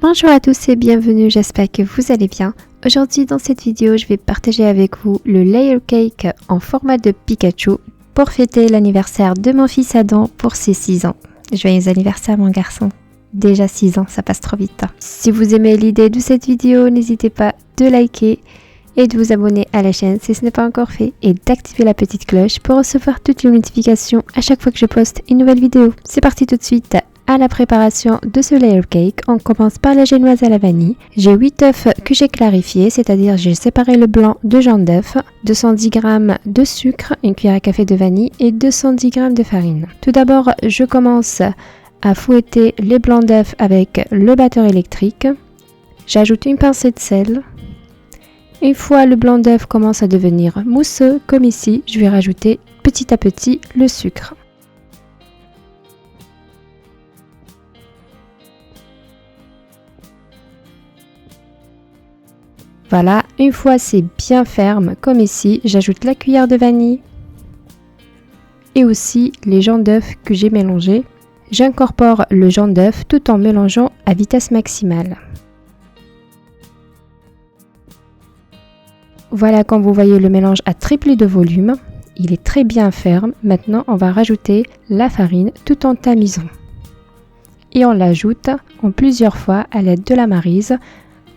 Bonjour à tous et bienvenue, j'espère que vous allez bien. Aujourd'hui dans cette vidéo, je vais partager avec vous le layer cake en format de Pikachu pour fêter l'anniversaire de mon fils Adam pour ses 6 ans. Joyeux anniversaire mon garçon. Déjà 6 ans, ça passe trop vite. Si vous aimez l'idée de cette vidéo, n'hésitez pas de liker et de vous abonner à la chaîne si ce n'est pas encore fait et d'activer la petite cloche pour recevoir toutes les notifications à chaque fois que je poste une nouvelle vidéo. C'est parti tout de suite à la préparation de ce layer cake. On commence par la génoise à la vanille. J'ai 8 œufs que j'ai clarifiés, c'est-à-dire j'ai séparé le blanc de jaune d'œuf, 210 g de sucre, une cuillère à café de vanille et 210 g de farine. Tout d'abord, je commence à fouetter les blancs d'œufs avec le batteur électrique. J'ajoute une pincée de sel. Une fois le blanc d'œuf commence à devenir mousseux, comme ici, je vais rajouter petit à petit le sucre. Voilà, une fois c'est bien ferme, comme ici, j'ajoute la cuillère de vanille et aussi les jaunes d'œuf que j'ai mélangés. J'incorpore le jaune d'œuf tout en mélangeant à vitesse maximale. Voilà, quand vous voyez le mélange a triplé de volume, il est très bien ferme. Maintenant, on va rajouter la farine tout en tamisant. Et on l'ajoute en plusieurs fois à l'aide de la maryse.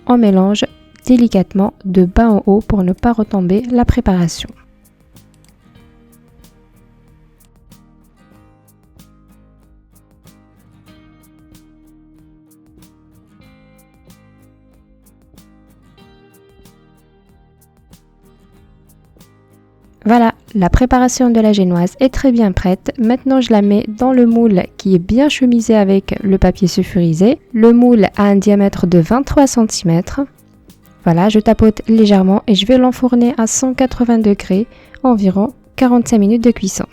On mélange délicatement de bas en haut pour ne pas retomber la préparation. Voilà, la préparation de la génoise est très bien prête. Maintenant, je la mets dans le moule qui est bien chemisé avec le papier sulfurisé. Le moule a un diamètre de 23 cm. Voilà, je tapote légèrement et je vais l'enfourner à 180 degrés, environ 45 minutes de cuisson.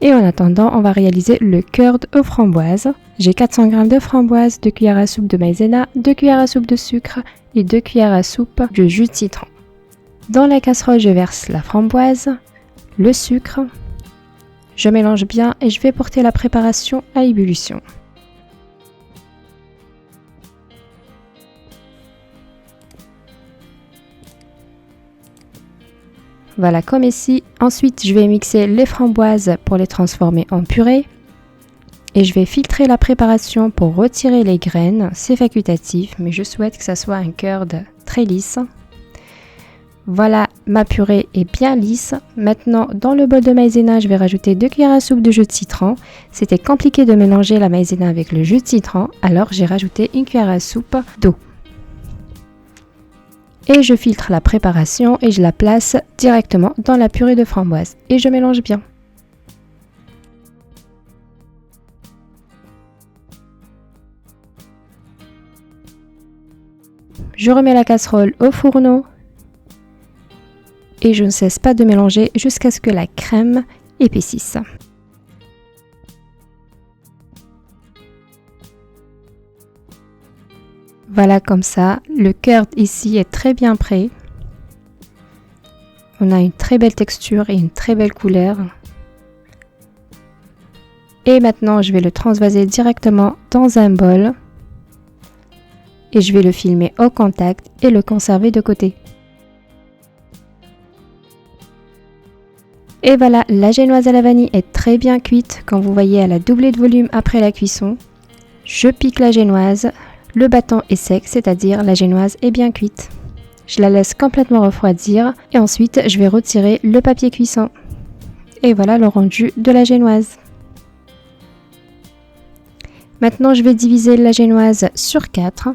Et en attendant, on va réaliser le curd aux framboises. J'ai 400 g de framboises, 2 cuillères à soupe de maïzena, 2 cuillères à soupe de sucre et 2 cuillères à soupe de jus de citron. Dans la casserole, je verse la framboise, le sucre. Je mélange bien et je vais porter la préparation à ébullition. Voilà, comme ici. Ensuite, je vais mixer les framboises pour les transformer en purée. Et je vais filtrer la préparation pour retirer les graines. C'est facultatif, mais je souhaite que ça soit un curd très lisse. Voilà, ma purée est bien lisse. Maintenant, dans le bol de maïzena, je vais rajouter 2 cuillères à soupe de jus de citron. C'était compliqué de mélanger la maïzena avec le jus de citron, alors j'ai rajouté une cuillère à soupe d'eau. Et je filtre la préparation et je la place directement dans la purée de framboise. Et je mélange bien. Je remets la casserole au fourneau. Et je ne cesse pas de mélanger jusqu'à ce que la crème épaississe. Voilà, comme ça, le curd ici est très bien prêt. On a une très belle texture et une très belle couleur. Et maintenant, je vais le transvaser directement dans un bol. Et je vais le filmer au contact et le conserver de côté. Et voilà, la génoise à la vanille est très bien cuite. Quand vous voyez, elle a doublé de volume après la cuisson. Je pique la génoise. Le bâton est sec, c'est-à-dire la génoise est bien cuite. Je la laisse complètement refroidir et ensuite je vais retirer le papier cuisson. Et voilà le rendu de la génoise. Maintenant, je vais diviser la génoise sur 4.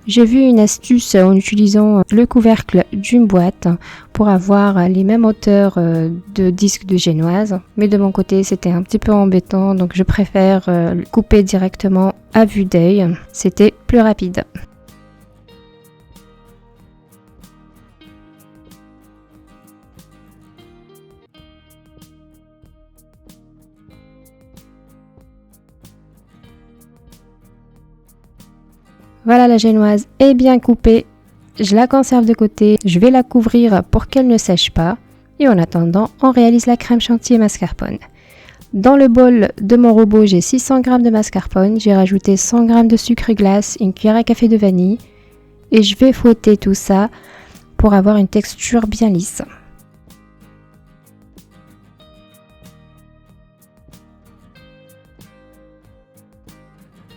J'ai vu une astuce en utilisant le couvercle d'une boîte pour avoir les mêmes hauteurs de disque de génoise. Mais de mon côté, c'était un petit peu embêtant, donc je préfère couper directement à vue d'œil. C'était plus rapide. Voilà, la génoise est bien coupée. Je la conserve de côté. Je vais la couvrir pour qu'elle ne sèche pas. Et en attendant, on réalise la crème chantilly mascarpone. Dans le bol de mon robot, j'ai 600 g de mascarpone, j'ai rajouté 100 g de sucre glace, une cuillère à café de vanille et je vais fouetter tout ça pour avoir une texture bien lisse.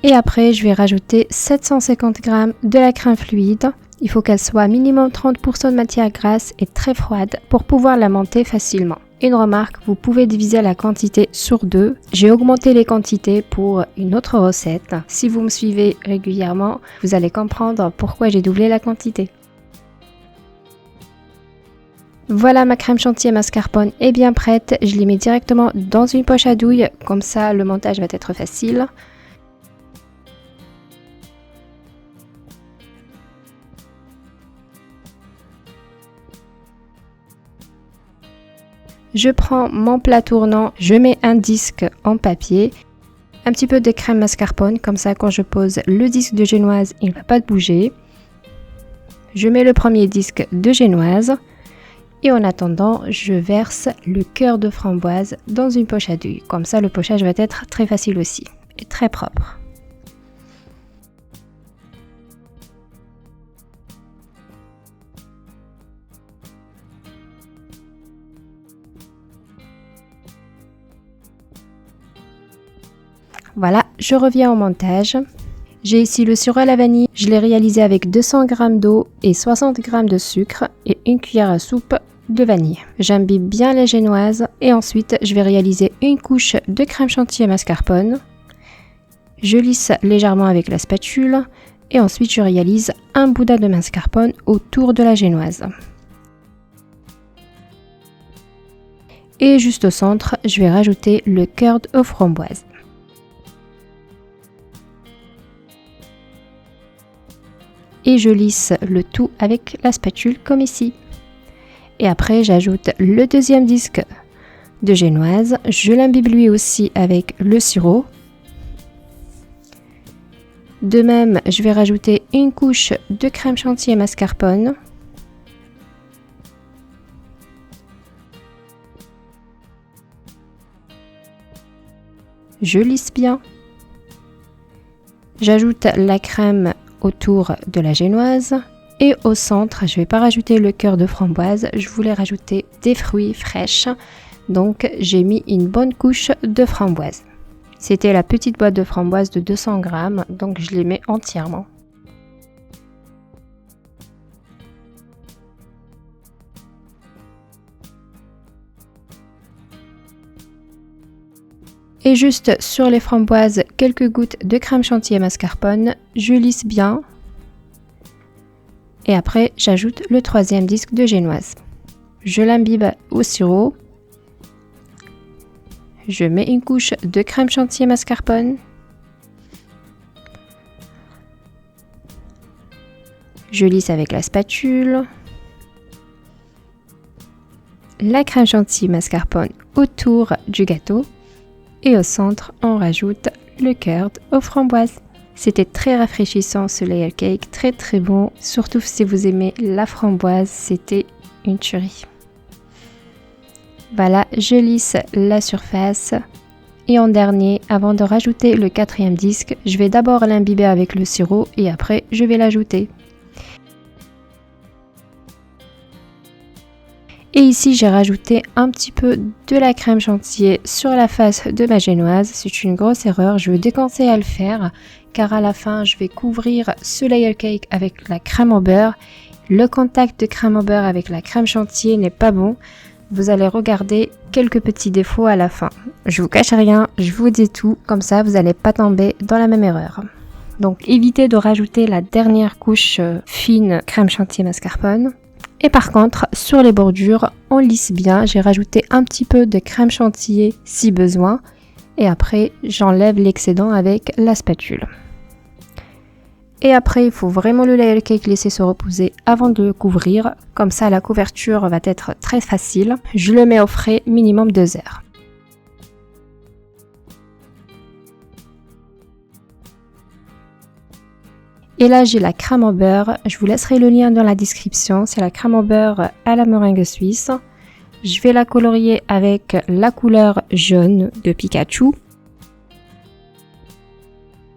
Et après, je vais rajouter 750 g de la crème fluide. Il faut qu'elle soit minimum 30% de matière grasse et très froide pour pouvoir la monter facilement. Une remarque, vous pouvez diviser la quantité sur 2. J'ai augmenté les quantités pour une autre recette. Si vous me suivez régulièrement, vous allez comprendre pourquoi j'ai doublé la quantité. Voilà, ma crème chantilly mascarpone est bien prête. Je l'ai mis directement dans une poche à douille, comme ça le montage va être facile. Je prends mon plat tournant, je mets un disque en papier, un petit peu de crème mascarpone, comme ça quand je pose le disque de génoise, il ne va pas bouger. Je mets le premier disque de génoise et en attendant, je verse le cœur de framboise dans une poche à douille. Comme ça, le pochage va être très facile aussi et très propre. Voilà, je reviens au montage. J'ai ici le sirop à la vanille. Je l'ai réalisé avec 200 g d'eau et 60 g de sucre et une cuillère à soupe de vanille. J'imbibe bien les génoises et ensuite je vais réaliser une couche de crème chantilly mascarpone. Je lisse légèrement avec la spatule et ensuite je réalise un boudin de mascarpone autour de la génoise. Et juste au centre, je vais rajouter le cœur aux framboises. Et je lisse le tout avec la spatule comme ici. Et après j'ajoute le deuxième disque de génoise, je l'imbibe lui aussi avec le sirop. De même, je vais rajouter une couche de crème chantilly mascarpone. Je lisse bien. J'ajoute la crème autour de la génoise et au centre, je ne vais pas rajouter le cœur de framboise, je voulais rajouter des fruits fraîches, donc j'ai mis une bonne couche de framboise. C'était la petite boîte de framboise de 200 g, donc je les mets entièrement. Et juste sur les framboises, quelques gouttes de crème chantilly mascarpone, je lisse bien. Et après, j'ajoute le troisième disque de génoise. Je l'imbibe au sirop. Je mets une couche de crème chantilly mascarpone. Je lisse avec la spatule. La crème chantilly mascarpone autour du gâteau. Et au centre, on rajoute le cœur aux framboises. C'était très rafraîchissant ce layer cake, très très bon. Surtout si vous aimez la framboise, c'était une tuerie. Voilà, je lisse la surface. Et en dernier, avant de rajouter le quatrième disque, je vais d'abord l'imbiber avec le sirop et après je vais l'ajouter. Et ici, j'ai rajouté un petit peu de la crème chantilly sur la face de ma génoise. C'est une grosse erreur, je vous déconseille à le faire car à la fin, je vais couvrir ce layer cake avec la crème au beurre. Le contact de crème au beurre avec la crème chantilly n'est pas bon. Vous allez regarder quelques petits défauts à la fin. Je vous cache rien, je vous dis tout, comme ça vous n'allez pas tomber dans la même erreur. Donc évitez de rajouter la dernière couche fine crème chantilly mascarpone. Et par contre, sur les bordures, on lisse bien. J'ai rajouté un petit peu de crème chantilly si besoin. Et après, j'enlève l'excédent avec la spatule. Et après, il faut vraiment le layer cake laisser se reposer avant de le couvrir. Comme ça, la couverture va être très facile. Je le mets au frais minimum 2 heures. Et là, j'ai la crème au beurre. Je vous laisserai le lien dans la description. C'est la crème au beurre à la meringue suisse. Je vais la colorier avec la couleur jaune de Pikachu.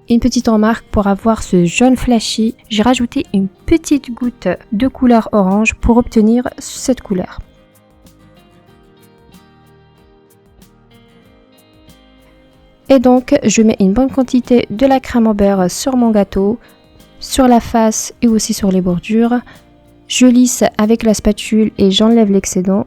Une petite remarque, pour avoir ce jaune flashy, j'ai rajouté une petite goutte de couleur orange pour obtenir cette couleur. Et donc, je mets une bonne quantité de la crème au beurre sur mon gâteau, sur la face et aussi sur les bordures. Je lisse avec la spatule et j'enlève l'excédent.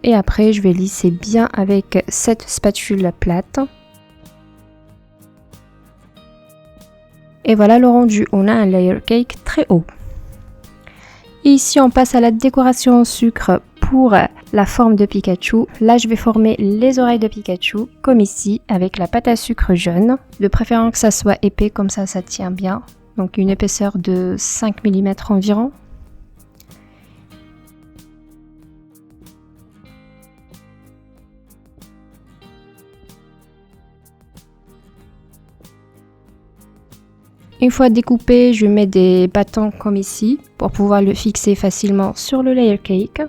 Et après, je vais lisser bien avec cette spatule plate. Et voilà le rendu, on a un layer cake très haut. Et ici, on passe à la décoration en sucre pour la forme de Pikachu. Là, je vais former les oreilles de Pikachu, comme ici, avec la pâte à sucre jaune. De préférence que ça soit épais, comme ça tient bien. Donc une épaisseur de 5 mm environ. Une fois découpé, je mets des bâtons comme ici pour pouvoir le fixer facilement sur le layer cake.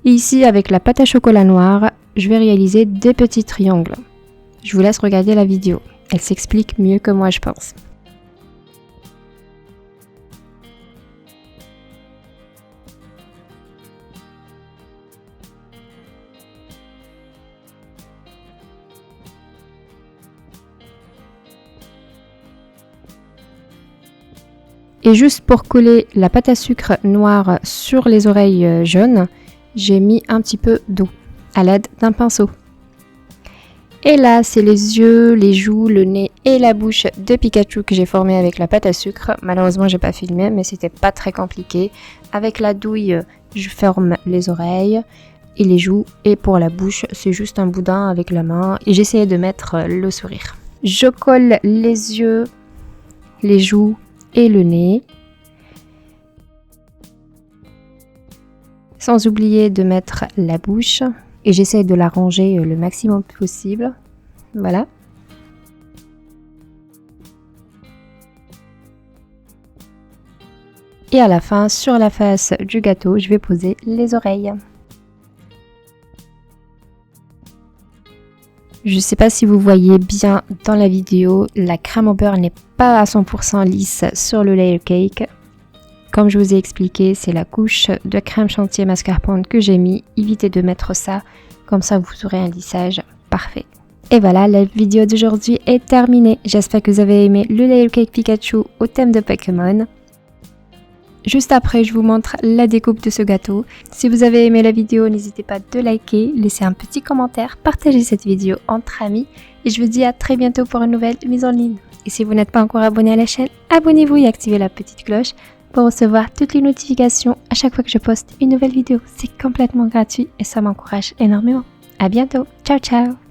Et ici, avec la pâte à chocolat noir, je vais réaliser des petits triangles. Je vous laisse regarder la vidéo. Elle s'explique mieux que moi, je pense. Et juste pour coller la pâte à sucre noire sur les oreilles jaunes, j'ai mis un petit peu d'eau à l'aide d'un pinceau. Et là, c'est les yeux, les joues, le nez et la bouche de Pikachu que j'ai formé avec la pâte à sucre. Malheureusement, j'ai pas filmé, mais c'était pas très compliqué. Avec la douille, je forme les oreilles et les joues. Et pour la bouche, c'est juste un boudin avec la main. Et j'essayais de mettre le sourire. Je colle les yeux, les joues et le nez. Sans oublier de mettre la bouche. Et j'essaie de la ranger le maximum possible. Voilà. Et à la fin, sur la face du gâteau, je vais poser les oreilles. Je ne sais pas si vous voyez bien dans la vidéo, la crème au beurre n'est pas à 100% lisse sur le layer cake. Comme je vous ai expliqué, c'est la couche de crème chantilly mascarpone que j'ai mis. Évitez de mettre ça, comme ça vous aurez un lissage parfait. Et voilà, la vidéo d'aujourd'hui est terminée. J'espère que vous avez aimé le layer cake Pikachu au thème de Pokémon. Juste après, je vous montre la découpe de ce gâteau. Si vous avez aimé la vidéo, n'hésitez pas de liker, laisser un petit commentaire, partager cette vidéo entre amis. Et je vous dis à très bientôt pour une nouvelle mise en ligne. Et si vous n'êtes pas encore abonné à la chaîne, abonnez-vous et activez la petite cloche pour recevoir toutes les notifications à chaque fois que je poste une nouvelle vidéo. C'est complètement gratuit et ça m'encourage énormément. À bientôt. Ciao, ciao.